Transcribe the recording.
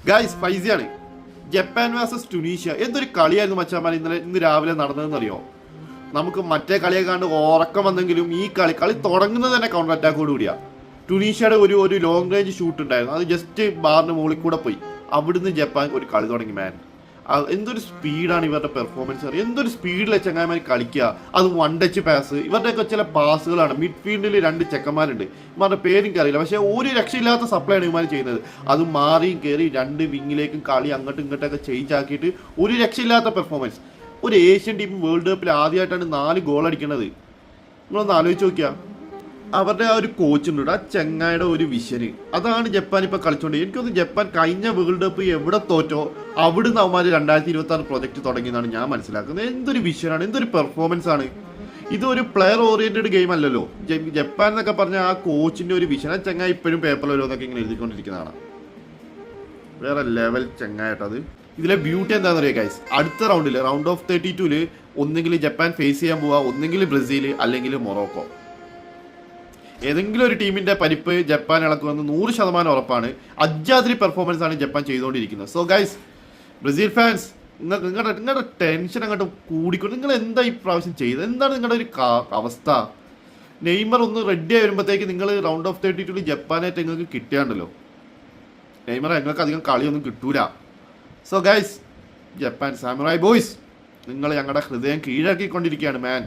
Guys ഫൈസിയാണ്. Japan versus Tunisia എന്തൊരു കളിയായിരുന്നു മച്ചാമാർ ഇന്ന് രാവിലെ നടന്നതെന്ന് അറിയോ? നമുക്ക് മറ്റേ കളിയൊക്കെ കണ്ട് ഉറക്കം വന്നെങ്കിലും ഈ കളി തുടങ്ങുന്നത് തന്നെ കൗണ്ടർ അറ്റാക്കോട് കൂടിയാ. ടുണീഷ്യയുടെ ഒരു ലോങ് റേഞ്ച് ഷൂട്ട് ഉണ്ടായിരുന്നു, അത് ജസ്റ്റ് ബാറിന് മുകളിൽ കൂടെ പോയി. അവിടുന്ന് ജപ്പാൻ ഒരു കളി തുടങ്ങി. മാൻ, എന്തൊരു സ്പീഡാണ് ഇവരുടെ പെർഫോമൻസ് അറിയാം. എന്തൊരു സ്പീഡിലെ ചങ്ങായിമാർ കളിക്കുക, അത് വൺ ടച്ച് പാസ്. ഇവരുടെയൊക്കെ ചില പാസുകളാണ്. മിഡ്ഫീൽഡിൽ 2 ചെക്കന്മാരുണ്ട്, ഇവരുടെ പേരെനിക്ക് അറിയില്ല, പക്ഷേ ഒരു രക്ഷയില്ലാത്ത സപ്ലൈ ആണ് ഇവന്മാർ ചെയ്യുന്നത്. അത് മാറിയും കയറി 2 വിങ്ങിലേക്കും കളി അങ്ങോട്ടും ഇങ്ങോട്ടൊക്കെ ചേഞ്ച് ആക്കിയിട്ട് ഒരു രക്ഷയില്ലാത്ത പെർഫോമൻസ്. ഒരു ഏഷ്യൻ ടീം വേൾഡ് കപ്പിൽ ആദ്യമായിട്ടാണ് 4 ഗോൾ അടിക്കുന്നത്. നിങ്ങളൊന്ന് ആലോചിച്ച് നോക്കിയാൽ അവരുടെ ആ ഒരു കോച്ചുണ്ട്, ആ ചെങ്ങായുടെ ഒരു വിഷന്. അതാണ് ജപ്പാൻ ഇപ്പം കളിച്ചോണ്ട്. എനിക്കൊന്ന് ജപ്പാൻ കഴിഞ്ഞ വേൾഡ് കപ്പ് എവിടെ തോറ്റോ അവിടുന്ന് അവന്മാർ 2026 പ്രൊജക്ട് തുടങ്ങിയെന്നാണ് ഞാൻ മനസ്സിലാക്കുന്നത്. എന്തൊരു വിഷനാണ്, എന്തൊരു പെർഫോമൻസ് ആണ്. ഇതൊരു പ്ലെയർ ഓറിയന്റഡ് ഗെയിം അല്ലല്ലോ. ജപ്പാൻ എന്നൊക്കെ പറഞ്ഞാൽ ആ കോച്ചിന്റെ ഒരു വിഷൻ. ആ ചെങ്ങായി ഇപ്പോഴും പേപ്പറിൽ ഓരോന്നൊക്കെ ഇങ്ങനെ എഴുതിക്കൊണ്ടിരിക്കുന്നതാണ്. വേറെ ലെവൽ ചെങ്ങായിട്ടത്. ഇതിലെ ബ്യൂട്ടി എന്താണെന്ന് അറിയാം ഗൈസ്, അടുത്ത റൗണ്ട് ഓഫ് 32 ഒന്നെങ്കിൽ ജപ്പാൻ ഫേസ് ചെയ്യാൻ പോവുക, ഒന്നെങ്കിൽ ബ്രസീൽ അല്ലെങ്കിൽ മൊറോക്കോ. ഏതെങ്കിലും ഒരു ടീമിന്റെ പരിപ്പ് ജപ്പാൻ ഇളക്കുമെന്ന് 100% ഉറപ്പാണ്. അജാദ്രി പെർഫോമൻസ് ആണ് ജപ്പാൻ ചെയ്തുകൊണ്ടിരിക്കുന്നത്. സോ ഗൈസ്, ബ്രസീൽ ഫാൻസ്, നിങ്ങളുടെ ടെൻഷൻ അങ്ങോട്ട് കൂടിക്കൊണ്ട് നിങ്ങൾ എന്താ ഈ പ്രാവശ്യം ചെയ്തത്? എന്താണ് നിങ്ങളുടെ ഒരു അവസ്ഥ? നെയ്മർ ഒന്ന് റെഡി ആയി വരുമ്പോഴത്തേക്ക് നിങ്ങൾ റൗണ്ട് ഓഫ് 32 ജപ്പാനായിട്ട് നിങ്ങൾക്ക് കിട്ടിയാണ്ടല്ലോ. നെയ്മർ നിങ്ങൾക്ക് അധികം കളിയൊന്നും കിട്ടൂല. സോ ഗൈസ്, ജപ്പാൻ സാമുറായി ബോയ്സ്, നിങ്ങൾ ഞങ്ങളുടെ ഹൃദയം കീഴടക്കിക്കൊണ്ടിരിക്കുകയാണ് മാൻ.